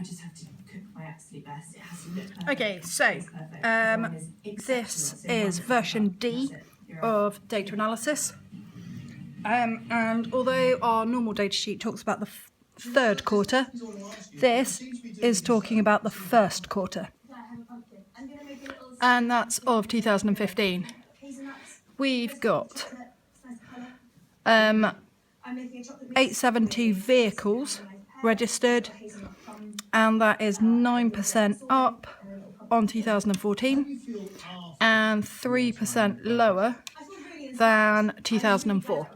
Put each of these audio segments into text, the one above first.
just have to cook my absolute best. It has to look perfect. Okay, so this is version D of data analysis. And although our normal data sheet talks about the third quarter, this is talking about the first quarter. And that's of 2015. We've got 872 vehicles registered, and that is 9% up on 2014 and 3% lower than 2004.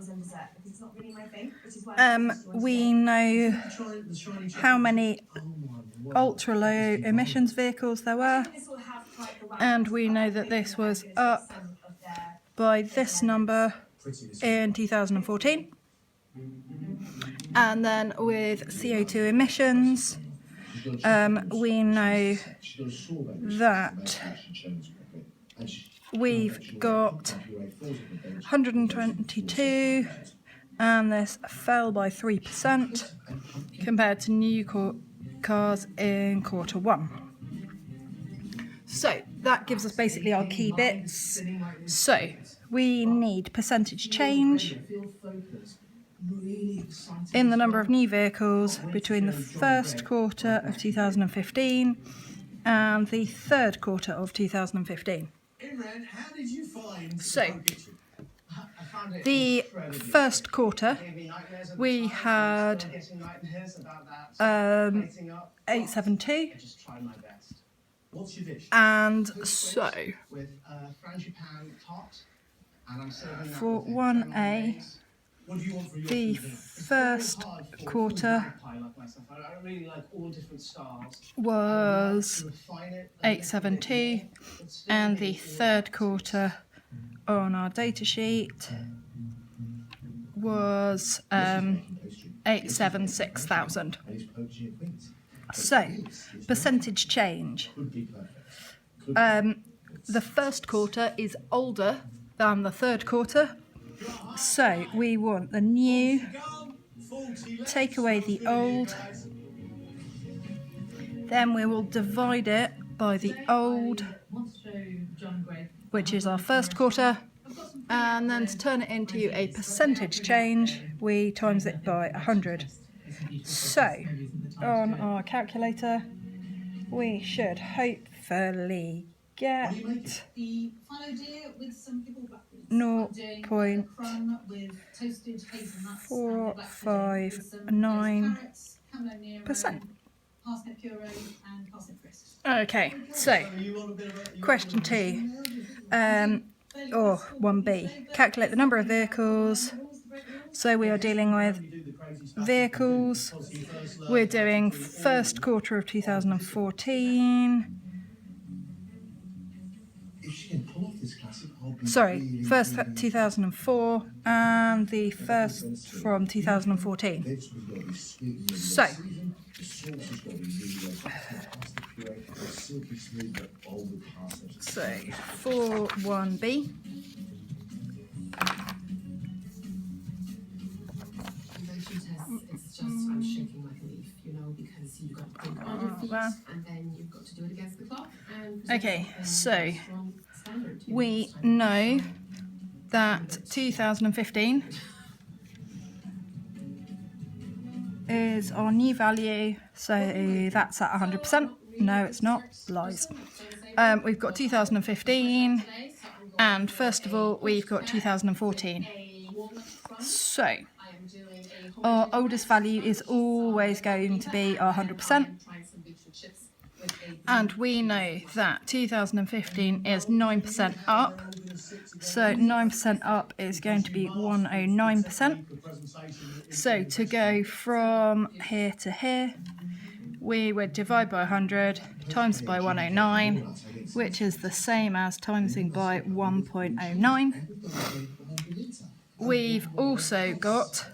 We know how many ultra-low emissions vehicles there were, and we know that this was up by this number in 2014. And then with CO2 emissions, we know that we've got 122, and this fell by 3% compared to new cars in quarter one. So that gives us basically our key bits. So we need percentage change in the number of new vehicles between the first quarter of 2015 and the third quarter of 2015. So the first quarter we had 872, and so for 1A, the first quarter was 872, and the third quarter on our data sheet was 876,000. So, percentage change. The first quarter is older than the third quarter, so we want the new, take away the old, then we will divide it by the old, which is our first quarter, and then to turn it into a percentage change, we times it by 100. So, on our calculator, we should hopefully get 0.459%. Okay, so question 2, or 1B, calculate the number of vehicles. So we are dealing with vehicles. We're doing first quarter of 2014. Sorry, first 2004 and the first from 2014. So, for 1B, it's just I'm shaking like a leaf, you know, because you've got to think on your feet, and then you've got to do it against the clock. Okay, so we know that 2015 is our new value, so that's at 100%. No, it's not. Lies. We've got 2015, and first of all, we've got 2014. So, our oldest value is always going to be our 100%. And we know that 2015 is 9% up, so 9% up is going to be 109%. So to go from here to here, we would divide by 100, times by 109, which is the same as timesing by 1.09. We've also got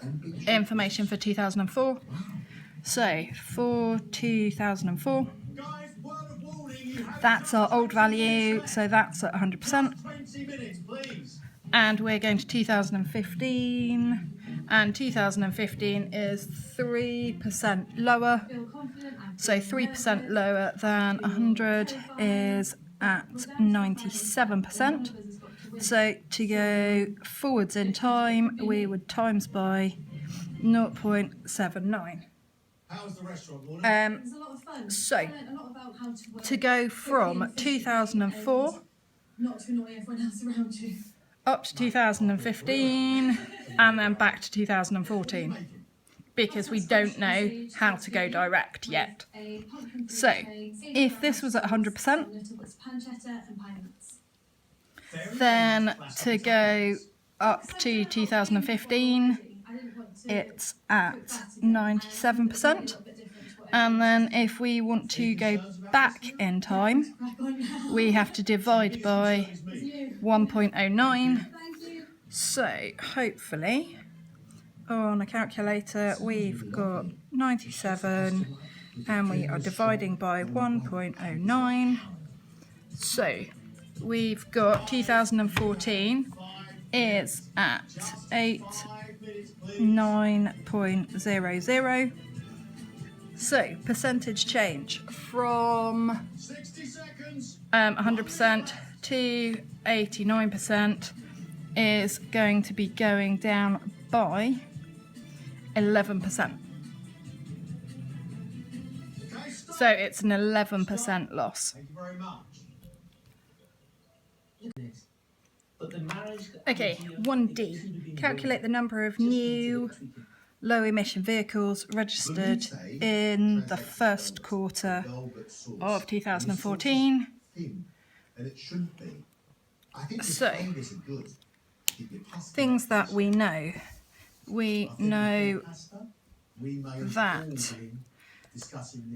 information for 2004. So for 2004, that's our old value, so that's at 100%. And we're going to 2015, and 2015 is 3% lower. So 3% lower than 100 is at 97%. So to go forwards in time, we would times by 0.79. So to go from 2004 up to 2015 and then back to 2014, because we don't know how to go direct yet. So if this was at 100%, then to go up to 2015, it's at 97%. And then if we want to go back in time, we have to divide by 1.09. So hopefully on a calculator we've got 97 and we are dividing by 1.09. So we've got 2014 is at 89.00. So percentage change from 100% to 89% is going to be going down by 11%. So it's an 11% loss. Thank you very much. Okay, 1D. Calculate the number of new low emission vehicles registered in the first quarter of 2014. So, things that we know. We know that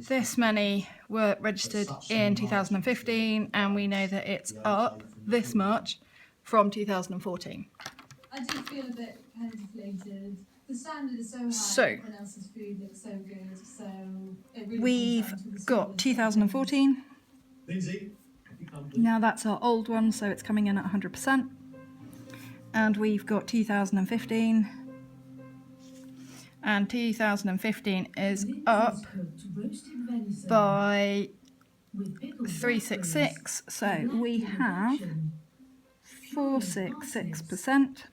this many were registered in 2015 and we know that it's up this much from 2014. I do feel a bit kind of deflated. The standard is so high, So, everyone else's food looks so good, so it really we've got 2014. Now that's our old one, so it's coming in at 100%. And we've got 2015. And 2015 is up by 366. So we have 466%.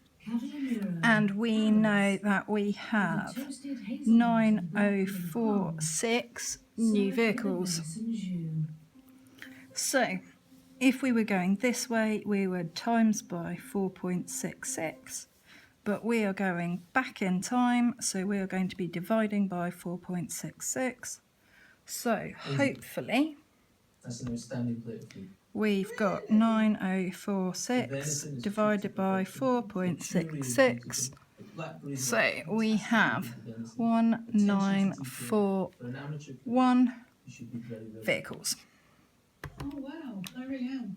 And we know that we have 9046 new vehicles. So if we were going this way, we would times by 4.66. But we are going back in time, so we are going to be dividing by 4.66. So hopefully we've got 9046 divided by 4.66. So we have 1941 vehicles. Oh wow, I really am.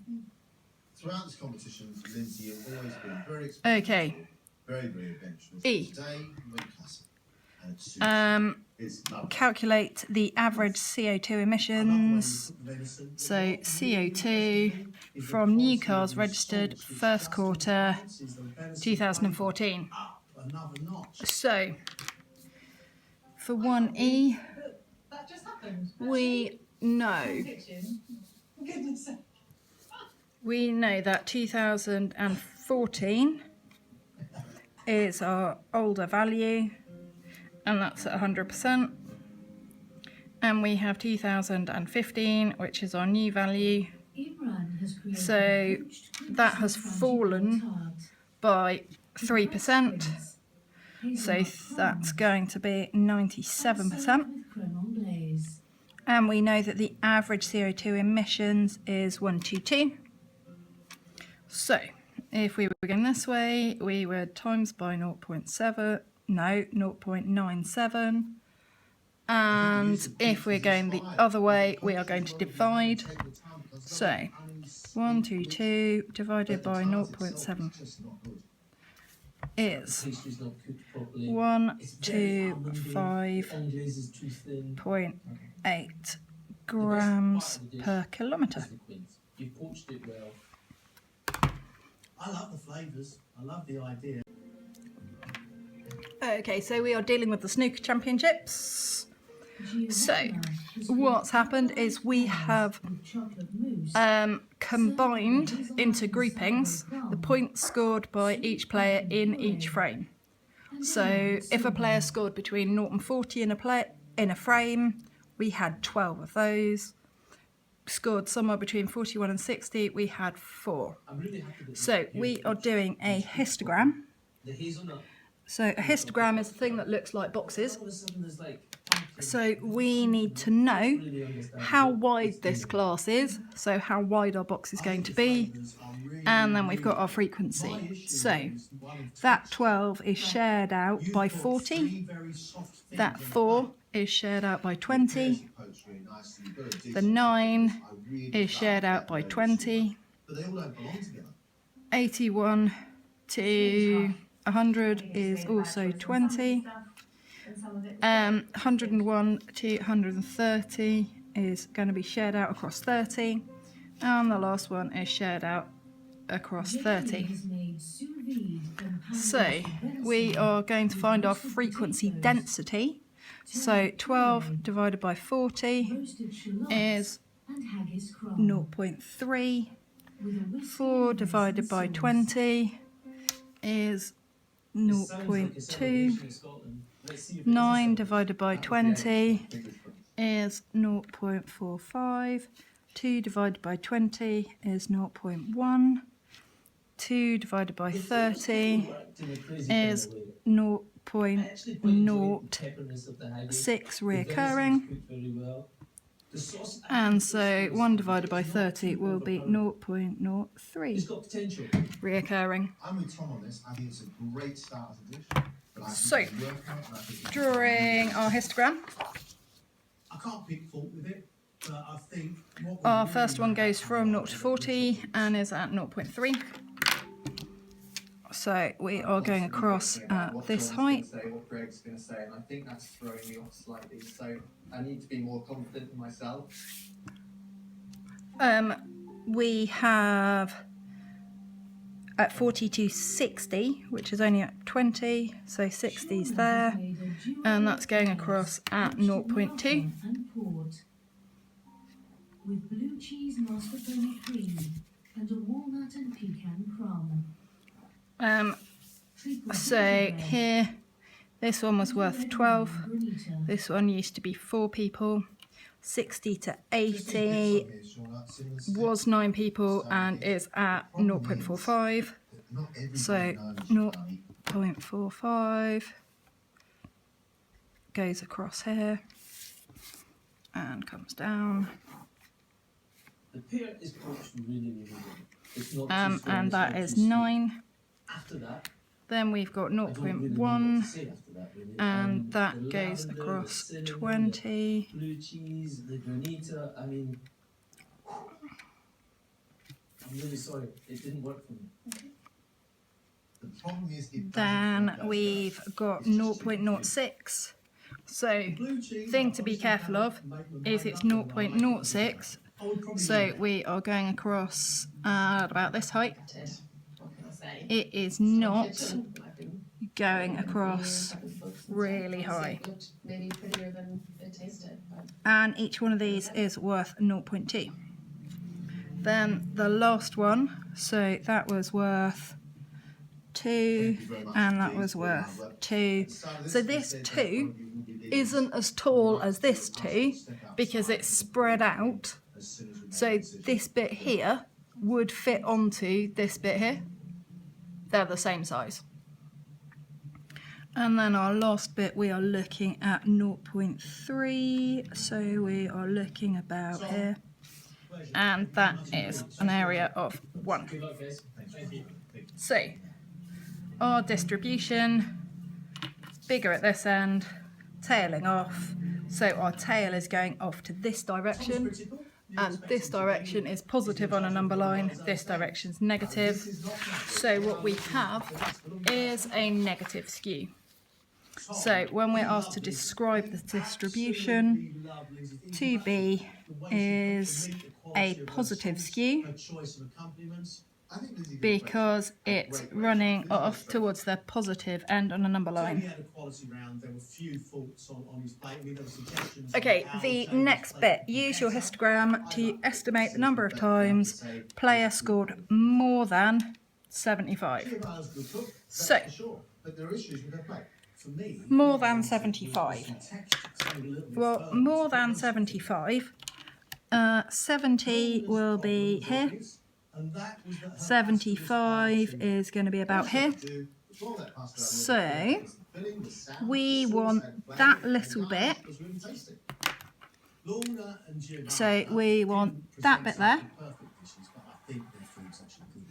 Throughout this competition, Lindsay, you've always been very experienced. Okay. Very, very adventurous. E. Today, classic. Calculate the average CO2 emissions. So CO2 from new cars registered first quarter 2014. So for 1E, we know that 2014 is our older value, and that's at 100%. And we have 2015, which is our new value. So that has fallen by 3%. So that's going to be 97%. And we know that the average CO2 emissions is 122. So if we were going this way, we would times by 0.97. And if we're going the other way, we are going to divide. So 122 divided by 0.7 is 125.8 grams per kilometre. I love the flavours. I love the idea. Okay, so we are dealing with the snooker championships. So what's happened is we have combined into groupings the points scored by each player in each frame. So if a player scored between 0 and 40 in a frame, we had 12 of those. Scored somewhere between 41 and 60, we had 4. So we are doing a histogram. So a histogram is a thing that looks like boxes. So we need to know how wide this class is, so how wide our box is going to be, and then we've got our frequency. So that 12 is shared out by 40, that 4 is shared out by 20, the 9 is shared out by 20, 81 to 100 is also 20, 101 to 130 is going to be shared out across 30, and the last one is shared out across 30. So we are going to find our frequency density. So 12 divided by 40 is 0.3, 4 divided by 20 is 0.2, 9 divided by 20 is 0.45, 2 divided by 20 is 0.1, 2 divided by 30 is 0.06 reoccurring, and so 1 divided by 30 will be 0.03 reoccurring. I'm with Tom on this. I think it's a great start as a dish. So, drawing our histogram. I can't pick fault with it, but I think our first one goes from 0 to 40 and is at 0.3. So we are going across at this height. What Greg's going to say, and I think that's throwing me off slightly. So I need to be more confident in myself. We have at 40 to 60, which is only at 20, so 60's there, and that's going across at 0.2. With blue cheese mascarpone cream and a walnut and pecan crumb. So here, this one was worth 12. This one used to be 4 people. 60 to 80 was 9 people and is at 0.45. So 0.45 goes across here and comes down. the peer is coached really good. It's not And that is 9. After that, Then we've got I don't really know 0.1, what to say after that, really. and that the goes lavender, across the cinnamon, 20. the blue cheese, the granita. I mean, I'm really sorry, it didn't work for me. The problem is it Then doesn't work. we've got 0.06. So, thing to be careful of is it's 0.06. So we are going across at about this height. What can I say? It is not I've been going across really high. It looked maybe prettier than it tasted, but And each one of these is worth 0.2. Then the last one, so that was worth 2, and that was worth 2. So this 2 isn't as tall as this 2 because it's spread out. So this bit here would fit onto this bit here. They're the same size. And then our last bit, we are looking at 0.3. So we are looking about here. And that is an area of 1. Good luck, guys. Thank you. So our distribution, bigger at this end, tailing off. So our tail is going off to this direction, and this direction is positive on a number line, this direction is negative. So what we have is a negative skew. So when we're asked to describe the distribution, 2B is a positive skew, I think Lindsay did because great. it's Great. running Lindsay off was towards the positive end on a number Tony line. had a quality round. There were few faults on his plate. I mean, there were suggestions. on Okay, how the Tony's next plate bit. could be Use your better. histogram to estimate the number of times player scored more than 75. Giovanna's a good cook, that's So, for sure. But there are issues with her plate. For me, more what I than wanted 75. was some texture, something a little bit Well, firm. more than 75. 70 will be here. And that was that her 75 pasta was is going to be about here. Roll that pasta out So, a little bit. The filling, the sound, we the sauce want and flavour, that and little the bit. garlic was really tasty. Lorna and Giovanna So we want didn't that present bit there. some perfect dishes, but I think their food's actually good.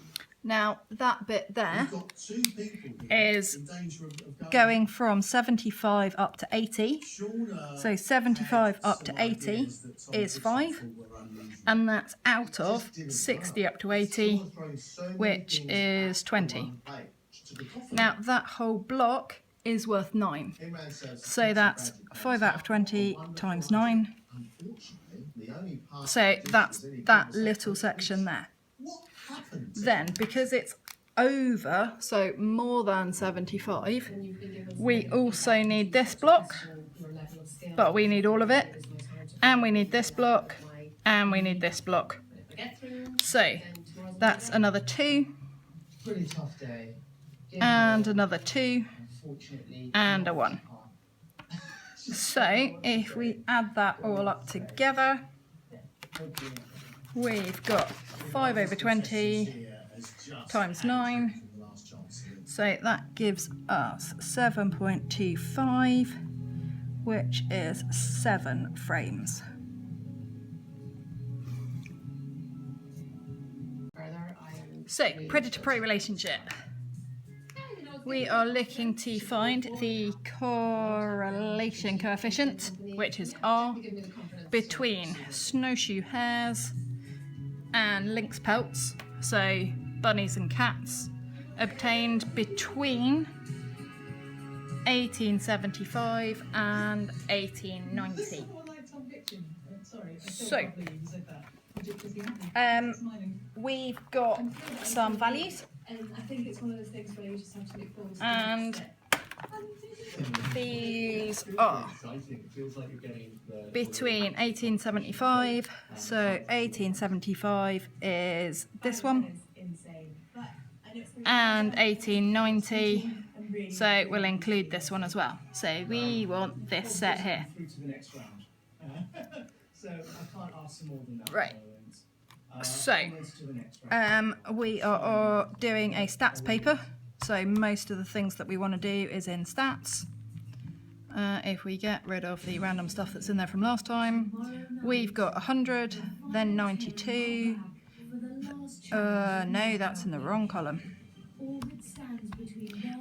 Now, that bit there We've got two people here is in danger of going from 75 up to 80. Shauna So 75 had up to some 80 ideas that Tom is Dixon 5. thought were unusual. And that's out of 60 up to 80, Someone throwing so many which things is at 20. one plate. To the coffee. Now, that whole block is worth 9. Imran says, So that's 5 out of 20 times 9. unfortunately, the only part So that that's was any that conversation little was, section there. What happened? Then, because it's over, so more than 75, Then you've been given we some also feedback need to this block, question your level of skill. but we need all of it, There's no time to and we find need this out block, why. and we need this block. But if I get through, So then tomorrow's that's another another 2, Pretty tough day. and another 2, Unfortunately, and a not 1. hard. So if we add that all up together, Hopefully, we've got 5 over 20 Here has just times had 9. from the last chance. So that gives us 7.25, which is 7 frames. further, I am So, predator-prey relationship. We are looking to find the correlation coefficient, which is R, give me the confidence. between snowshoe hares and lynx pelts, so bunnies and cats, obtained between 1875 and 1890. So, we've got some values, And I think it's one of those things where you just have to look forward to the and next step. these are Exciting. It feels like you're getting the between 1875, so 1875 is this one, and 1890, so we'll include this one as well. So we want this set here. through to the next round. So I can't ask for more than that. Right. So, onwards to the next round. we are doing a stats paper, so most of the things that we want to do is in stats. If we get rid of the random stuff that's in there from last time, we've got 100, then 92. No, that's in the wrong column.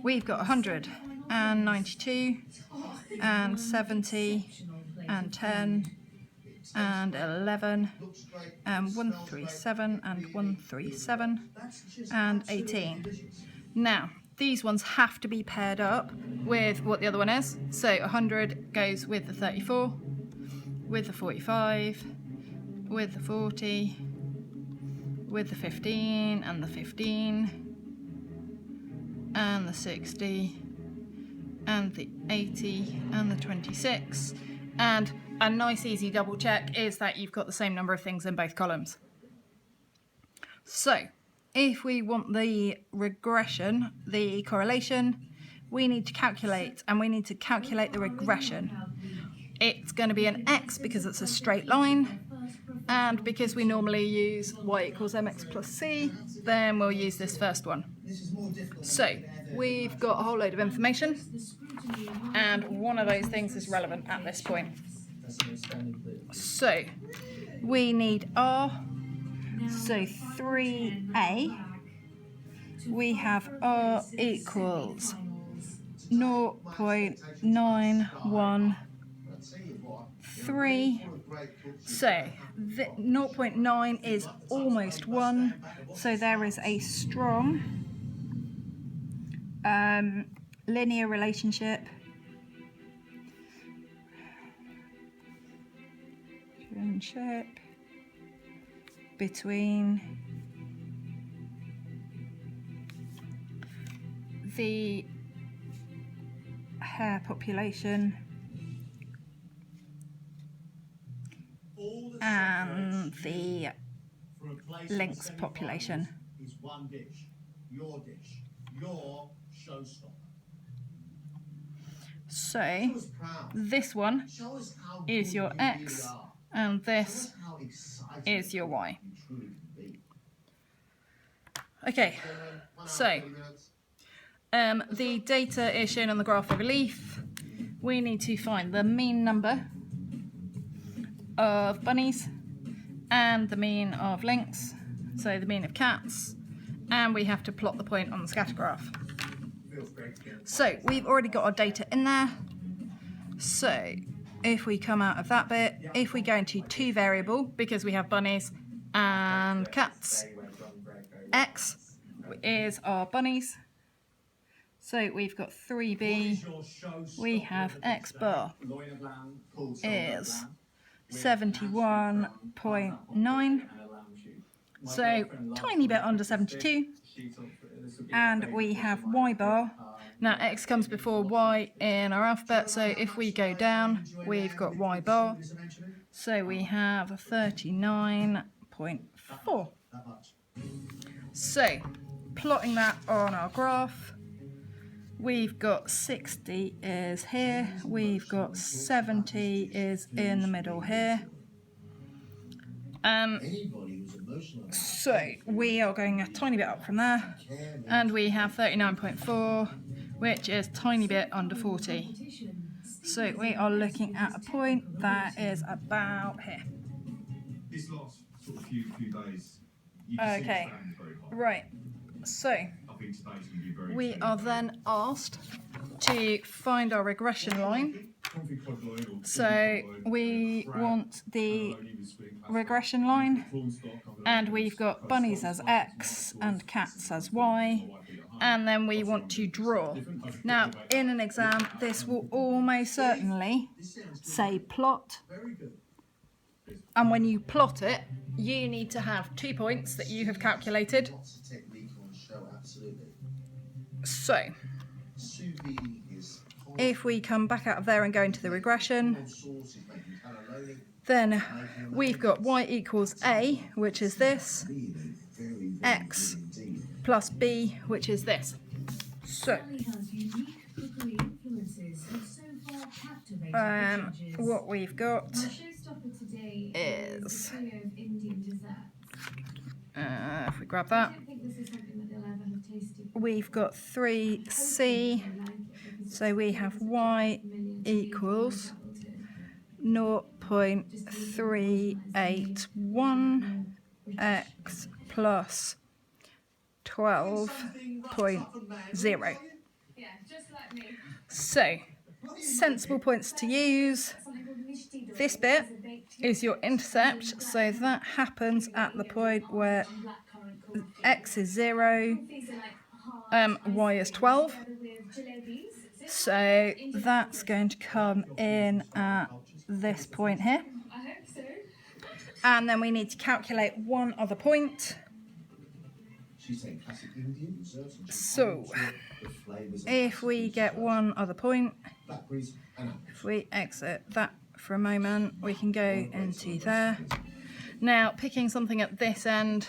We've got 100 and 92 and 70 and 10 and 11 and 137 and 137 and 18. Now, these ones have to be paired up with what the other one is. So 100 goes with the 34, with the 45, with the 40, with the 15 and the 15, and the 60, and the 80 and the 26. And a nice easy double check is that you've got the same number of things in both columns. So if we want the regression, the correlation, we need to calculate, and we need to calculate the regression. It's going to be an x because it's a straight line, and because we normally use y equals mx plus c, then we'll use this first one. So we've got a whole load of information, and one of those things is relevant at this point. So we need R, so 3a, we have R equals 0.913, so 0.9 is almost 1, so there is a strong linear relationship between the hare population All that's and separates the you from a place in the lynx population. semi-finals is one dish, your showstopper. So Show us proud. this one Show us how is good your you X really are. and Show this us how exciting is your Y. you truly can be. Okay, Gentlemen, 1 hour, so 30 minutes. the data is shown on the graph over leaf. We need to find the mean number of bunnies and the mean of lynx, so the mean of cats, and we have to plot the point on the scatter graph. Feels great to be in the So we've already got our data in there. So if we come out of that bit, if we go into 2 variable, because we have bunnies and cats, X is our bunnies. So we've got 3b, we have X bar is 71.9, so tiny bit under 72, and we have Y bar. Now X comes before Y in our alphabet, so if we go down, we've got Y bar, so we have 39.4. So plotting that on our graph, we've got 60 is here, we've got 70 is in the middle here. So we are going a tiny bit up from there, and we have 39.4, which is tiny bit under 40. So we are looking at a point that is about here. This last sort of few days, you can see Okay, it's very hot. right. So I think today's going to be very we clean. are then asked to find our regression line. So we want the regression line, and we've got bunnies as X and cats as Y, and then we want to draw. Now in an exam this will almost certainly say plot, and when you plot it you need to have 2 points that you have calculated. Lots of technique on the show, absolutely. So Sous vide is if we come back out of there and go into the regression, sauces making cannelloni. then we've got Y equals A, which is this, X plus B, which is this. So Sally has unique cookery influences and so far captivated the judges. what we've got Our showstopper today is, a trio of Indian desserts. if we grab I that, don't think this is something that they'll ever have tasted. we've got 3C, so we have Y equals 0.381 X plus 12.0. Yeah, just like me. So, sensible points to use. This bit is your intercept, so that happens at the point where X is 0, Y is 12. So that's going to come in at this point here. I hope so. And then we need to calculate one other point. She's saying classic Indian desserts and she's So, the flavours of if we get one other point, blackberries and apples. if we exit that for a moment, we can go into there. Now, picking something at this end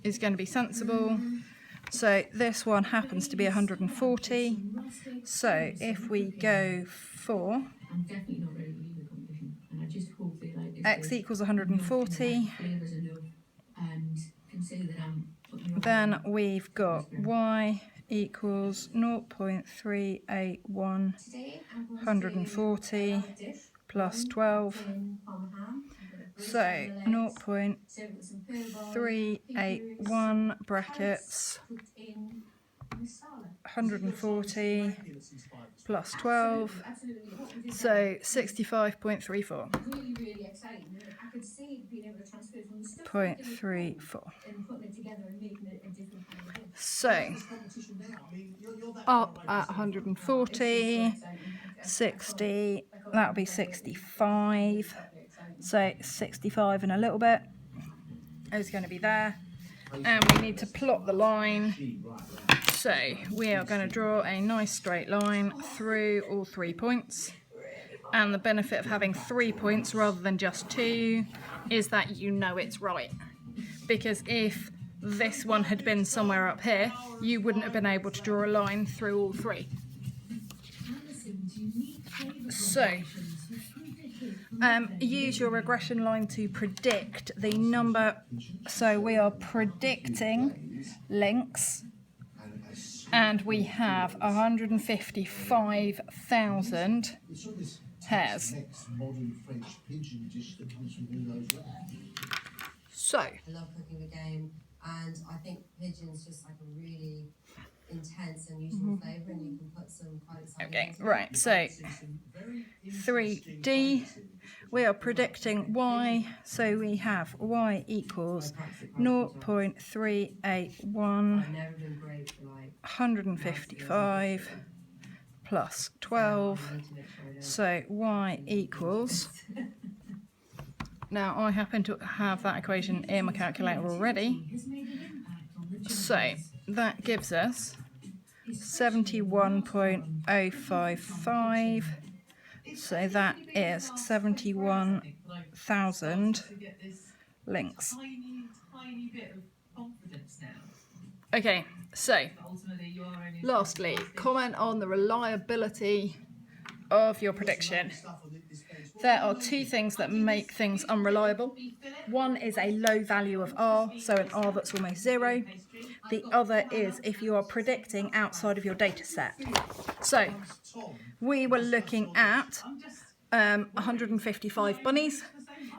is going to be sensible. So this one happens to be 140. So if we go for I'm definitely not ready to leave the competition, and I just hope they like this. X equals 140, Flavours enough, and consider that I'm putting the then we've got Y equals 0.381 140 plus 12. So 0.381 brackets 140 plus 12, so 65.34. Really, really exciting. I could see being able to transfer from the stuff 0.34. and putting it together and making it a different kind of dish. So This competition now, I mean, you're that up far away at from 140, 60, that'll be 65. So 65 and a little bit is going to be there. And we need to plot the line She, right. So we are going to draw a nice straight line through all 3 points. And the benefit of having 3 points rather than just 2 is that you know it's right. Because if this one had been somewhere up here, you wouldn't have been able to draw a line through all 3. So, use your regression line to predict the number. So we are predicting links, and we have 155,000 hairs. So, I love cooking the game, and I think pigeon's just like a really intense and useful flavour, and you can put some quite exciting okay, things in right, so 3D, we are predicting y, so we have y equals 0.381 I've never been great for like 155 plus 12, so y equals, now I happen to have that equation in my calculator already, so that gives us 71.055, so that is 71,000 links. Okay, so lastly, comment on the reliability of your prediction. There are 2 things that make things unreliable. One is a low value of R, so an R that's almost 0. The other is if you are predicting outside of your data set. So we were looking at 155 bunnies.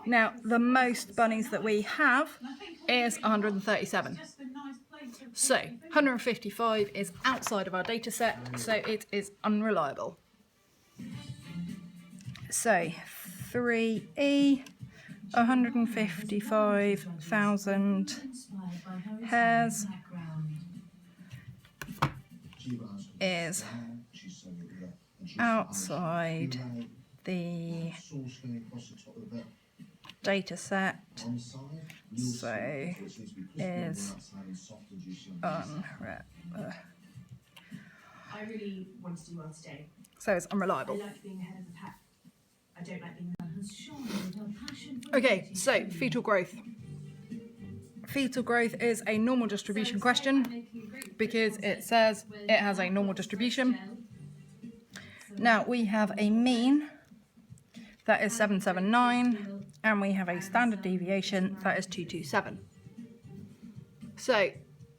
Now the most bunnies that we have is 137. So 155 is outside of our data set, so it is unreliable. So 3E, 155,000 hairs is outside the data set, so is I really want to do well today. so it's I unreliable. like being ahead of the pack. I don't like being Okay, so fetal growth. Fetal growth is a normal distribution question because it says it has a normal distribution. Now we have a mean that is 779 and we have a standard deviation that is 227. So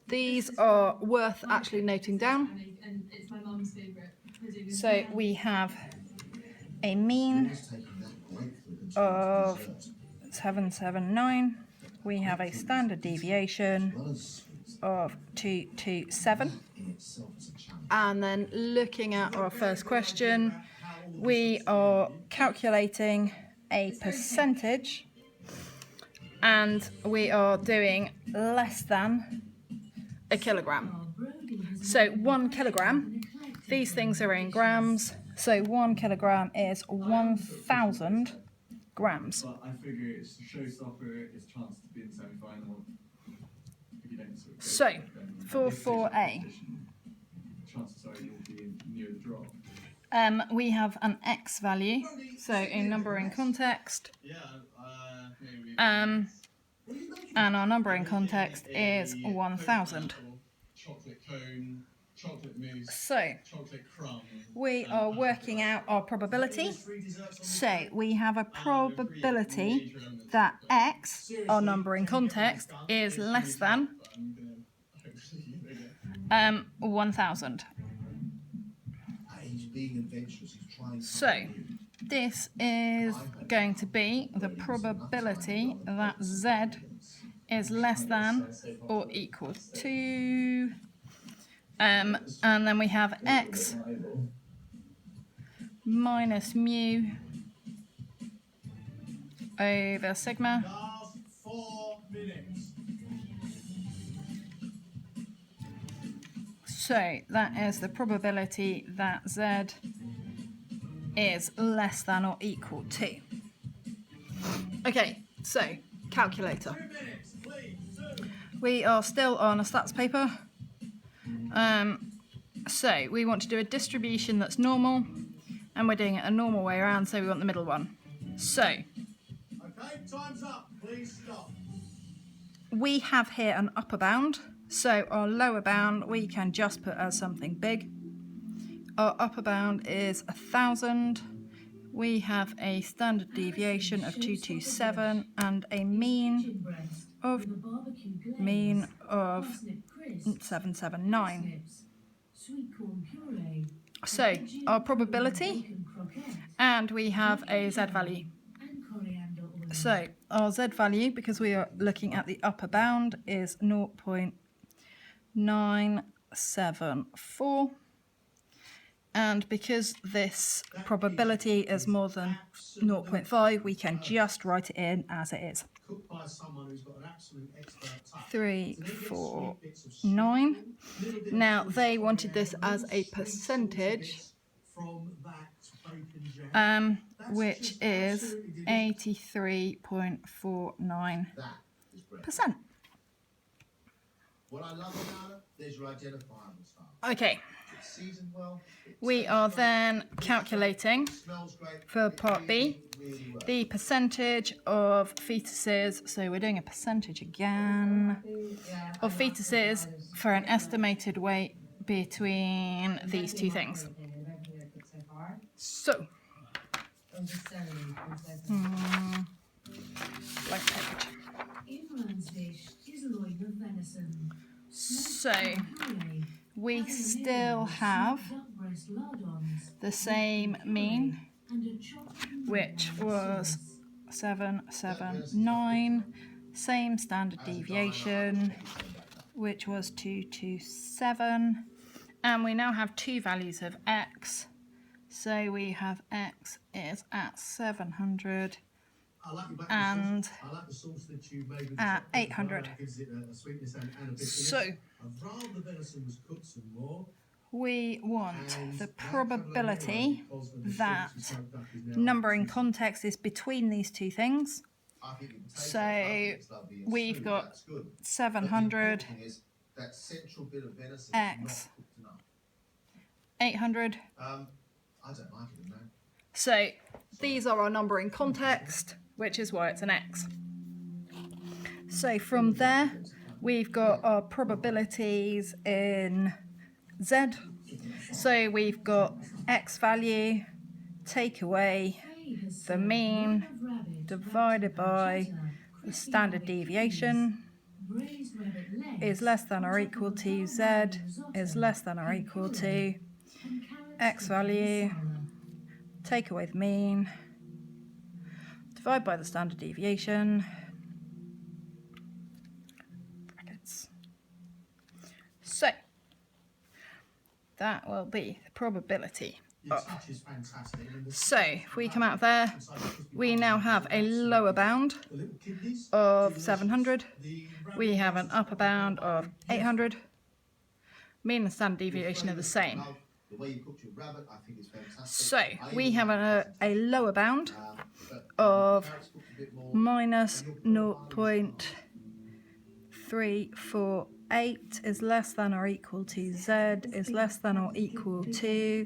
these are worth actually noting down. So we have a mean of 779. We have a standard deviation of 227. And then looking at our first question, we are calculating a percentage and we are doing less than a kilogram. So 1 kilogram, these things are in grams, so 1 kilogram is 1,000 grams. But I figure it's a showstopper, it's chance to be in the semi-final. If you don't sort of So, for 4A, chances are you'll be near the draw. we have an X value, so in numbering context, and our numbering context is 1,000. Chocolate cone, chocolate mousse, So, chocolate crumb. we are working out our probability. So, we have a probability that X, our numbering context, is less than 1,000. So, this is going to be the probability that Z is less than or equal to, and then we have X minus mu over sigma. Last 4 minutes. So that is the probability that Z is less than or equal to. Okay, so calculator. We are still on a stats paper So we want to do a distribution that's normal, and we're doing it a normal way around, so we want the middle one. So Okay, time's up. Please stop. we have here an upper bound, so our lower bound we can just put as something big. Our upper bound is 1,000. We have a standard deviation of 227 and a mean of 779. So our probability, and we have a Z value. So our Z value, because we are looking at the upper bound, is 0.974. And because this probability is more than 0.5, we can just write it in as it is. Cooked by someone who's got an absolute expert touch. 3, So they get 4, sweet bits of 9. little bit of Now cheese they on wanted there, this as a little percentage, bits from that bacon jam. That's which just is absolutely delicious. 83.49%. That is great. What I love about it, there's your identifiable stuff. Okay, It's seasoned well. It we tastes are great, then calculating smells great. for it part B really works. the percentage of fetuses. So we're doing a percentage again of fetuses for an estimated weight between these two things. So, blank page. Imran's dish is loin of venison. So we still have the same mean, which was 779, same standard deviation, which was 227, and we now have two values of x. So we have x is at 700 I like your back and sauce. I like the sauce that you made with at chocolate as 800. well. It gives it a sweetness and a bit So I'd rather the venison was cooked some more. we want And the that probability couple of minutes because that the smoked duck is now numbering juicy. context is between these two things. I think you can taste So it. I think it's lovely and we've smooth. got That's good. But the 700, important thing is that central bit of venison X. is not cooked enough. 800. I don't like it, no. So these are our numbering context, which is why it's an X. So from there, we've got our probabilities in Z. So we've got X value, take away the mean, divided by the standard deviation, is less than or equal to Z, is less than or equal to X value, take away the mean, divide by the standard deviation, brackets. So that will be the probability. Your touch is fantastic. And the So if we come out there, inside the crispy we bun now is have a absolutely lower bound The little kidneys, of delicious. 700. The We rabbit have an is upper bound of 800. Mean and standard your deviation are the flavours I same. love. The way you cooked your rabbit, I think is fantastic. So I we even have like the a lower bound but of carrots cooked a bit more. minus 0.348 is less than or equal to Z is less than or equal to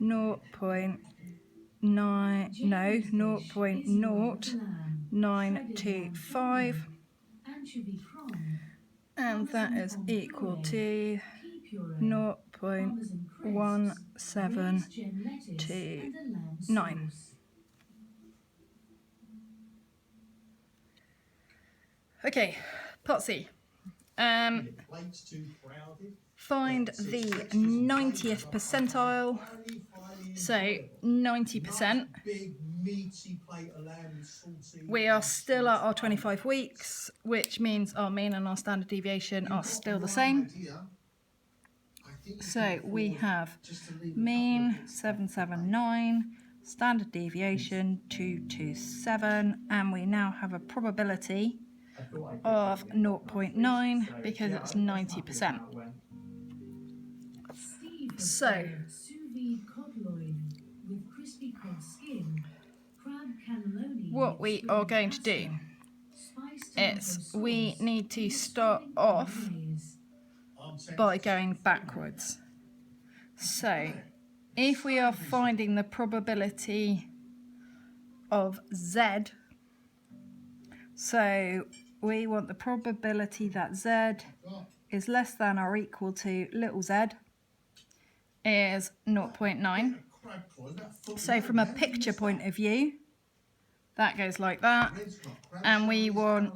0.0925, and that is equal to 0.1729. Okay, part C. Your plate's too crowded. Find the 90th percentile. So 90%. Big meaty plate of lamb with salty. We are still at our 25 weeks, which means our mean and our standard deviation are still the same. So we have mean 779, standard deviation 227, and we now have a probability of 0.9 because it's 90%. So what we are going to do is we need to start off by going backwards. So if we are finding the probability of Z, so we want the probability that Z is less than or equal to little z is 0.9. So from a picture point of view, that goes like that, and we want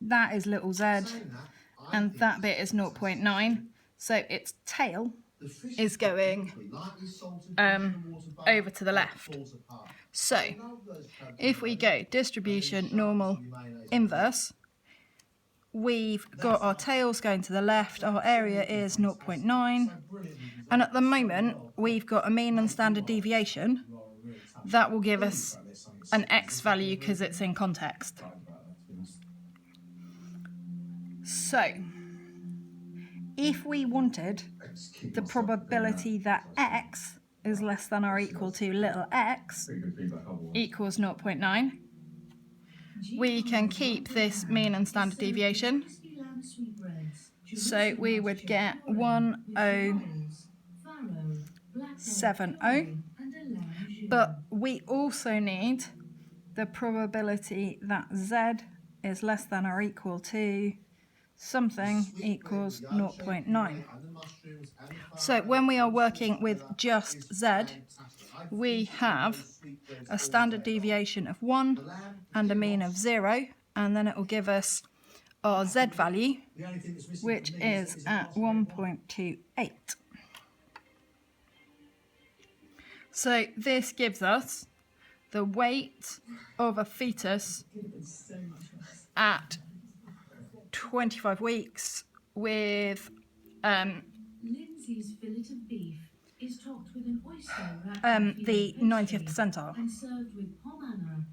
that is little z, and that bit is 0.9. So its tail is going over to the left. So if we go distribution, normal, inverse, we've got our tails going to the left, our area is 0.9, and at the moment we've got a mean and standard deviation that will give us an x value because it's in context. So if we wanted the probability that x is less than or equal to little x equals 0.9, we can keep this mean and standard deviation. So we would get 1070, but we also need the probability that z is less than or equal to something equals 0.9. So when we are working with just z, we have a standard deviation of 1 and a mean of 0, and then it will give us our z value, which is at 1.28. So this gives us the weight of a fetus at 25 weeks with Lindsay's fillet of beef is topped with an oyster wrapped the 90th percentile. and served with pomana.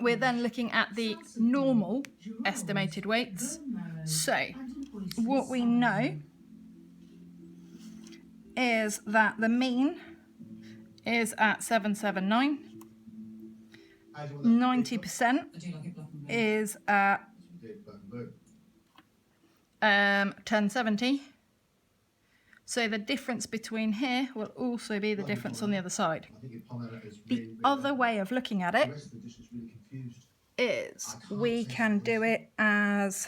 We're then looking at the normal estimated weights. So what we know is that the mean is at 779, 90% is at 1070. So the difference between here will also be the difference on the other side. The other way of looking at it is we can do it as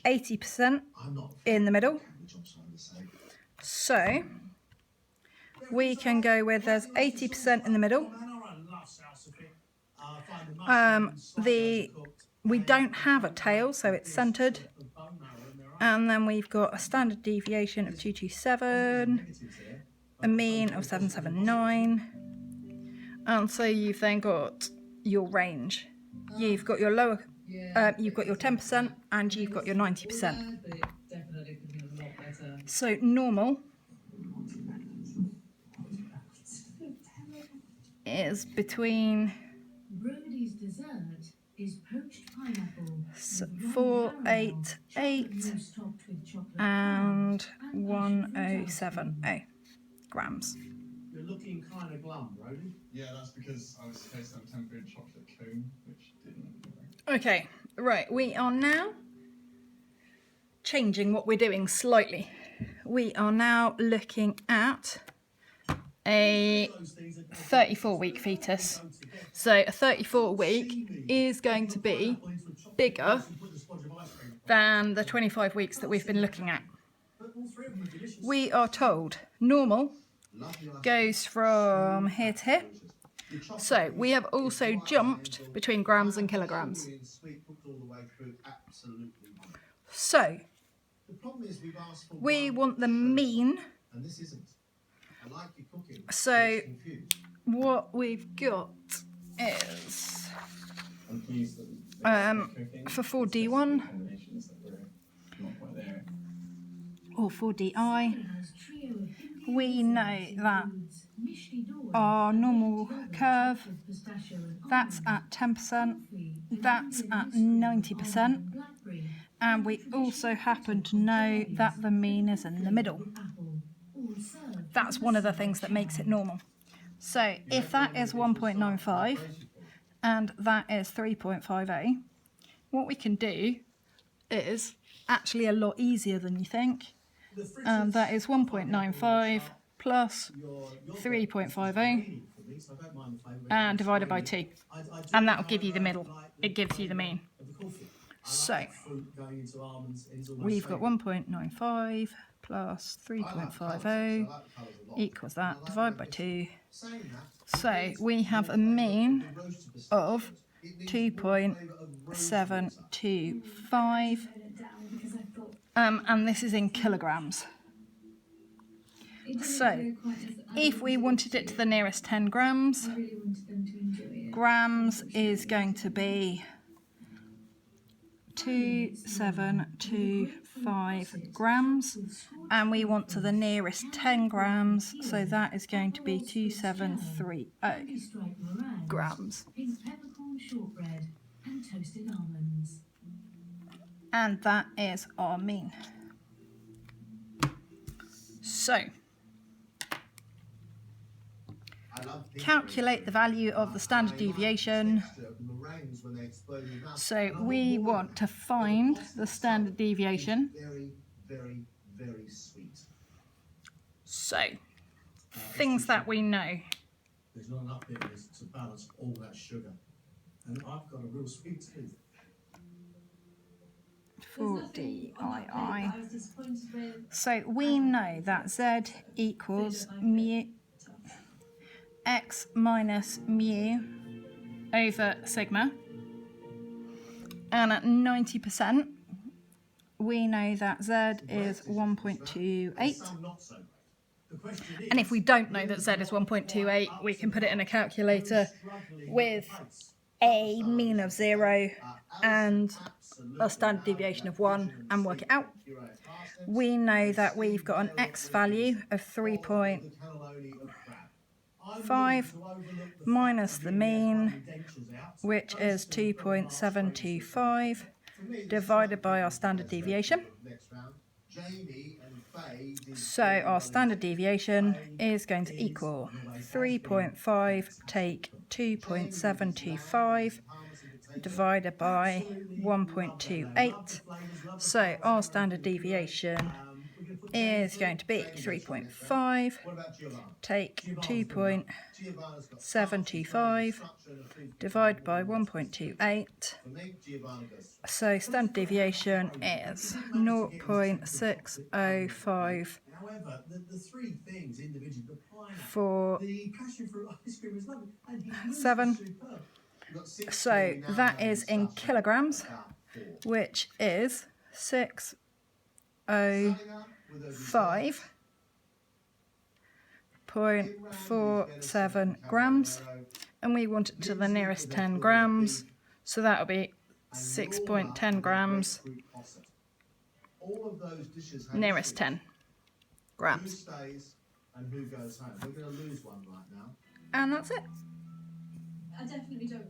80% in the middle. So we can go with there's 80% in the middle. We don't have a tail, so it's centered. And then we've got a standard deviation of 227, a mean of 779. And so you've then got your range. You've got your lower, you've got your 10% and you've got your 90%. So normal is between Brody's dessert is poached pineapple, 488 and 1070 grams. You're looking kind of glum, Brody. Yeah, that's because I was supposed to have a temporary chocolate cone, which didn't work. Okay, right, we are now changing what we're doing slightly. We are now looking at a 34-week fetus. So a 34-week is going to be bigger than the 25 weeks that we've been looking at. We are told normal goes from here to here. So we have also jumped between grams and kilograms. So we want the mean. So what we've got is for 4D1 or 4DI, we know that our normal curve, that's at 10%, that's at 90%, and we also happen to know that the mean is in the middle. That's one of the things that makes it normal. So if that is 1.95 and that is 3.50, what we can do is actually a lot easier than you think. And that is 1.95 plus 3.50 and divided by 2. And that will give you the middle. It gives you the mean. So we've got 1.95 plus 3.50 equals that, divided by 2. So we have a mean of 2.725, and this is in kilograms. So if we wanted it to the nearest 10 grams, grams is going to be 2725 grams, and we want to the nearest 10 grams, so that is going to be 2730 grams. Pink peppercorn shortbread and toasted almonds. And that is our mean. So calculate the value of the standard deviation. So we want to find the standard deviation. Very, very, very sweet. So things that we know. There's not enough bitterness to balance all that sugar. And I've got a real sweet tooth. For DII. So we know that Z equals mu x minus mu over sigma, and at 90% we know that Z is 1.28, and if we don't know that Z is 1.28, we can put it in a calculator with a mean of 0 and a standard deviation of 1 and work it out. We know that we've got an x value of 3.5 minus the mean, which is 2.725, divided by our standard deviation. So our standard deviation is going to equal 3.5 take 2.725 divided by 1.28. So our standard deviation is going to be 3.5 take 2.725 divided by 1.28. So standard deviation is 0.605 However, the three things individually, the pineapple, for the passion fruit ice cream is lovely, and he was 7. superb. So that is in kilograms, which is 605.47 grams, and we want it to the nearest 10 grams, so that'll be 6.10 grams, nearest 10 grams. Who stays and who goes home? We're going to lose one right now. And that's it. I definitely don't